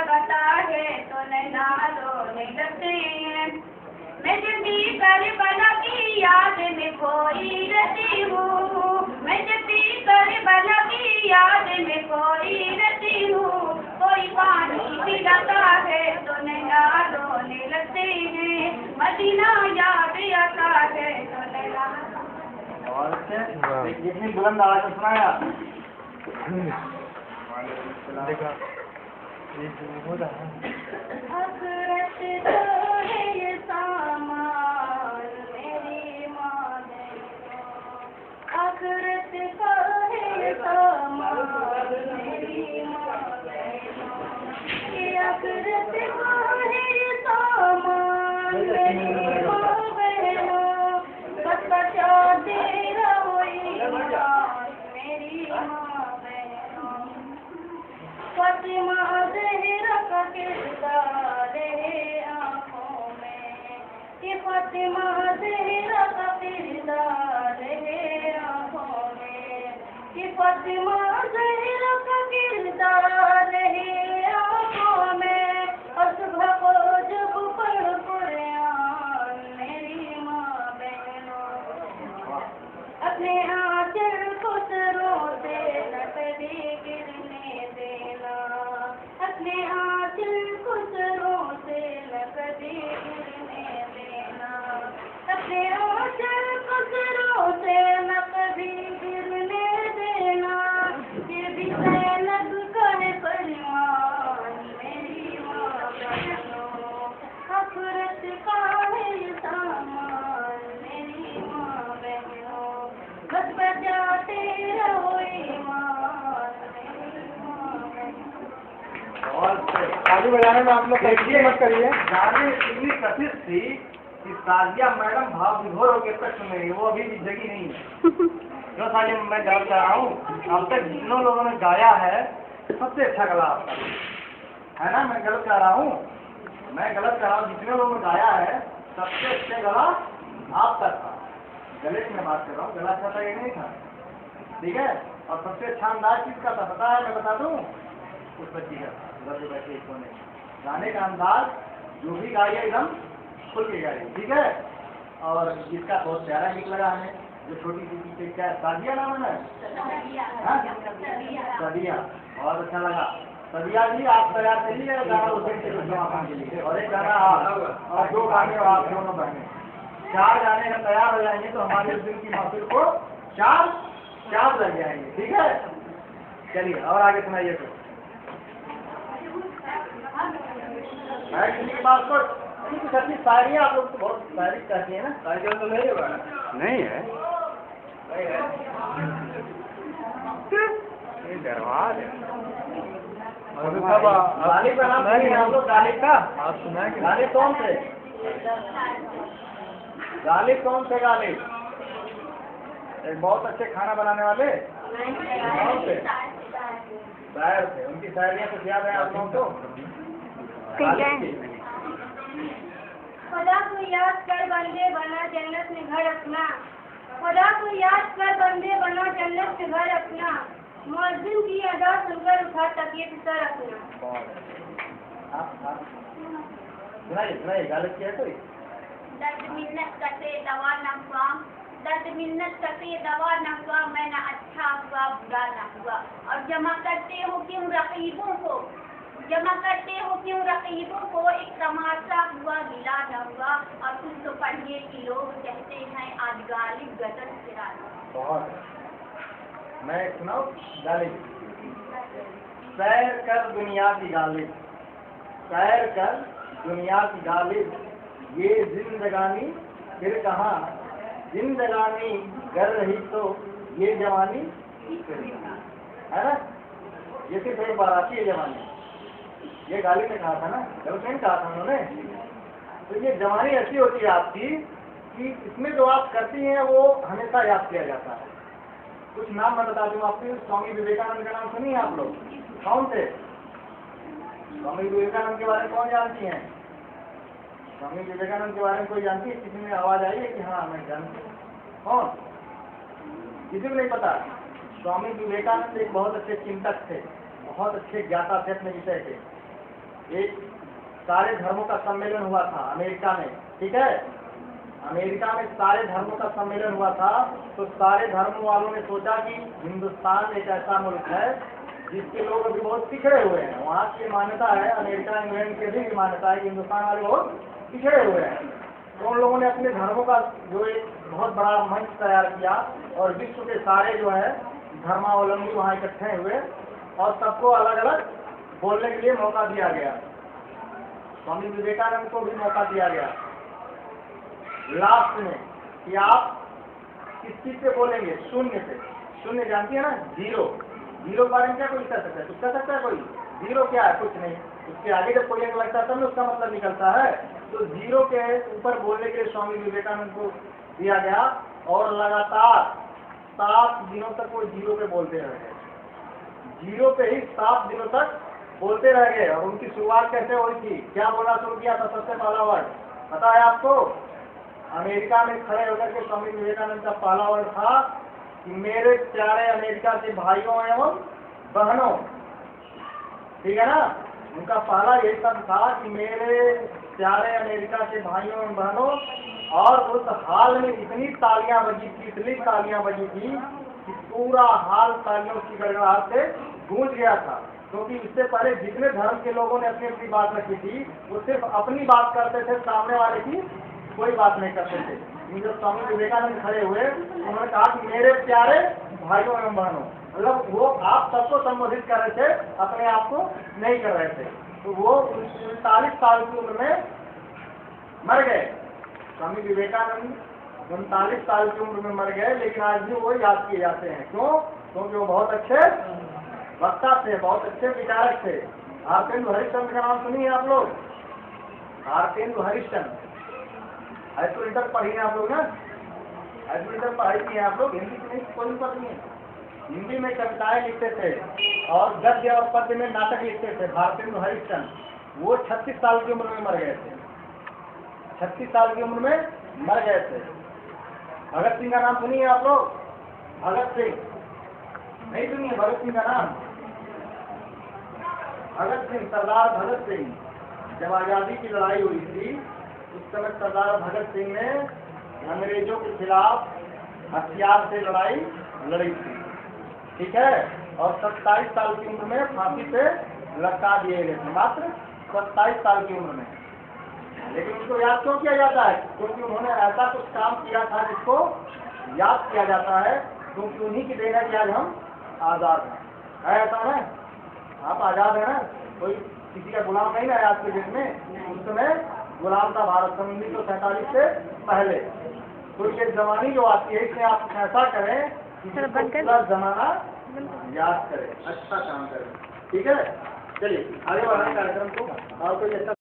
लगता है तो नैना रोने लगते हैं। मैं जल्दी कर बना की याद में खोई रहती हूँ, मैं जल्दी कर बना की याद में खोई रहती हूँ। कोई पानी पिलाता है तो नैना रोने लगते हैं, मदीना याद आता है तो नैना। और कितनी बुलंद आवाज में सुनाया। आखिरत तो है ये सामान मेरी माँ ने, आखिरत का है ये सामान मेरी माँ ने, ये आखिरत का है ये सामान मेरी माँ बहनों, बस बचाते रहो ईमान मेरी माँ बहनों। फातिमा ज़हरा का किरदार है आँखों में, ये फातिमा ज़हरा का किरदार है आँखों में, ये फातिमा ज़हरा का किरदार है आँखों में। और सुबह को जब पढ़ कुरान मेरी माँ बहनों, अपने आंचल को सरों से न कभी गिरने देना, अपने आंचल को सरों से न कभी गिरने देना, अपने आंचल को सरों से न कभी गिरने देना। ये भी ज़ैनब का है फरमान मेरी माँ बहनों, आखिरत का है ये सामान मेरी माँ बहनों, बस बजाते रहो ईमान मेरी माँ बहनों। और ताली बजाने में आप लोग देखिए मत करिए। गाने इतनी कथित थी कि साजिया मैडम भाव विभोर होकर तक सुन रही है, वो अभी भी जगी नहीं है। जो साली मैं गलत कर रहा हूँ, अब तक जितनों लोगों ने गाया है सबसे अच्छा गला आपका है ना। मैं गलत कर रहा हूँ, मैं गलत कर रहा हूँ। जितने लोगों ने गाया है सबसे अच्छा गला आपका था। गले की मैं बात कर रहा हूँ, गला अच्छा था ये नहीं था, ठीक है। और सबसे अच्छा अंदाज किसका था पता है? मैं बता दूँ, उस बच्ची का उधर जो बैठे कोने। गाने का अंदाज जो भी गाइए एकदम खुल के गाइए, ठीक है। और जिसका बहुत प्यारा गीत लगा हमें, जो छोटी सी चीज़ क्या सादिया नाम है, सदिया, बहुत अच्छा लगा। सदिया जी आप तैयार करिए गाना उसे के लिए, और एक गाना और दो गाने आप दोनों बहने, 4 गाने का तैयार हो जाएंगे तो हमारे उस दिन की महफिल को 4 लग जाएंगे, ठीक है। चलिए और आगे सुनाइए। तो किसी के पास तो कुछ अच्छी शायरी, आप लोग तो बहुत शायरी चाहती है ना। शायरी तो नहीं है ये दरवाज है। गालिब का नाम सुनिए आप लोग, गालिब का आप सुना है? गालिब कौन थे? गालिब कौन थे? गालिब एक बहुत अच्छे खाना बनाने वाले कौन थे? शायर थे। उनकी शायरियाँ कुछ याद है आप लोगों को? खुदा को याद कर बंदे बना जन्नत में घर अपना, खुदा को याद कर बंदे बना जन्नत में घर अपना, मुअज्जिन की अदा सुनकर उठा तकिए से सर अपना। सुनाइए गालिब की है कोई? दर्द मिन्नत करते दवा न हुआ, दर्द मिन्नत करते दवा न हुआ, मैं ना अच्छा हुआ बुरा न हुआ। और जमा करते हो क्यों रकीबों को, जमा करते हो क्यों रकीबों को, एक तमाशा हुआ गिला न हुआ। और तुम तो पढ़िए कि लोग कहते हैं आज गालिब गजल सिरा। बहुत मैं सुनाऊं गालिब। सैर कर दुनिया की गालिब, सैर कर दुनिया की गालिब, ये जिंदगानी फिर कहाँ, जिंदगानी कर रही तो ये जवानी है ना। ये सिर्फ एक बार आती है जवानी, ये गालिब ने कहा था ना, गर्लफ्रेंड कहा था उन्होंने। तो ये जवानी ऐसी होती है आपकी कि इसमें जो आप करती हैं वो हमेशा याद किया जाता है। कुछ नाम मैं बता दूं आपको। स्वामी विवेकानंद का नाम सुनिए आप लोग? कौन थे स्वामी विवेकानंद के बारे में? कौन जानती हैं स्वामी विवेकानंद के बारे में? कोई जानती है? किसी में आवाज आई है कि हाँ मैं जानती हूँ? कौन? किसी को नहीं पता? स्वामी विवेकानंद एक बहुत अच्छे चिंतक थे, बहुत अच्छे ज्ञाता थे अपने विषय के। एक सारे धर्मों का सम्मेलन हुआ था अमेरिका में, ठीक है। अमेरिका में सारे धर्मों का सम्मेलन हुआ था, तो सारे धर्म वालों ने सोचा कि हिंदुस्तान एक ऐसा मुल्क है जिसके लोग अभी बहुत पिछड़े हुए हैं। वहाँ की मान्यता है, अमेरिका इंग्लैंड की भी मान्यता है कि हिंदुस्तान वाले बहुत पिछड़े हुए हैं। तो उन लोगों ने अपने धर्मों का जो एक बहुत बड़ा मंच तैयार किया और विश्व के सारे जो है धर्मावलंबी वहाँ इकट्ठे हुए और सबको अलग अलग बोलने के लिए मौका दिया गया। स्वामी विवेकानंद को भी मौका दिया गया लास्ट में कि आप किस चीज से बोलेंगे, शून्य से। शून्य जानती है ना, जीरो। जीरो के बारे में क्या कोई कर सकता है? कुछ कर सकता है कोई? जीरो क्या है? कुछ नहीं। उसके आगे जब कोई एक लगता है तब उसका मतलब निकलता है। तो जीरो के ऊपर बोलने के लिए स्वामी विवेकानंद को दिया गया और लगातार 7 दिनों तक वो जीरो पे बोलते रह गए। जीरो पे ही 7 दिनों तक बोलते रह गए। और उनकी शुरुआत कैसे हुई थी, क्या बोलना शुरू किया था? सबसे पहला वर्ड पता है आपको? अमेरिका में खड़े होकर के स्वामी विवेकानंद का पहला वर्ड था कि मेरे प्यारे अमेरिका के भाइयों एवं बहनों, ठीक है ना। उनका पहला यही शब्द था कि मेरे प्यारे अमेरिका के भाइयों एवं बहनों। और उस हाल में इतनी तालियां बजी थी, इतनी तालियां बजी थी कि पूरा हाल तालियों की गड़गड़ाहट से गूंज गया था। क्योंकि इससे पहले जितने धर्म के लोगों ने अपनी अपनी बात रखी थी वो सिर्फ अपनी बात करते थे, सामने वाले की कोई बात नहीं करते थे। जब स्वामी विवेकानंद खड़े हुए उन्होंने कहा कि मेरे प्यारे भाइयों एवं बहनों, मतलब वो आप सबको संबोधित कर रहे थे, अपने आप को नहीं कर रहे थे। तो वो 39 साल की उम्र में मर गए। स्वामी विवेकानंद 39 साल की उम्र में मर गए, लेकिन आज भी वो याद किए जाते हैं। क्यों? क्योंकि वो बहुत अच्छे वक्ता थे, बहुत अच्छे विचारक थे। भारतेंदु हरिश्चंद्र का नाम सुनिए आप लोग? Bharatendu Harishchandra high school inter पढ़ी है आप लोग ना? हाई स्कूल इंटर पढ़ाई की है आप लोग? हिंदी की नहीं, कोई पढ़ नहीं है। हिंदी में कविताएं लिखते थे और गद्य और पद्य में नाटक लिखते थे। भारतेंदु हरिश्चंद्र वो 36 साल की उम्र में मर गए थे। 36 साल की उम्र में मर गए थे। भगत सिंह का नाम सुनिए आप लोग? भगत सिंह नहीं सुनिए? भगत सिंह का नाम, भगत सिंह, सरदार भगत सिंह। जब आजादी की लड़ाई हुई थी उस समय सरदार भगत सिंह ने अंग्रेजों के खिलाफ हथियार से लड़ाई लड़ी थी, ठीक है। और 27 साल की उम्र में फांसी पे लटका दिए गए थे, मात्र 27 साल की उम्र में। लेकिन उनको याद क्यों किया जाता है? क्योंकि उन्होंने ऐसा कुछ काम किया था जिसको याद किया जाता है। क्योंकि उन्हीं की देन है कि आज हम आज़ाद है ऐसा ना? आप आज़ाद है ना? कोई किसी का गुलाम नहीं ना है आज के डेट में। उस समय गुलाम था भारत सन 1947 से पहले। तो ये जवानी जो आती है इसमें आप ऐसा करें कि पूरा जमाना याद करें, अच्छा काम करें, ठीक है। चलिए आगे बढ़ाएं कार्यक्रम को और कोई अच्छा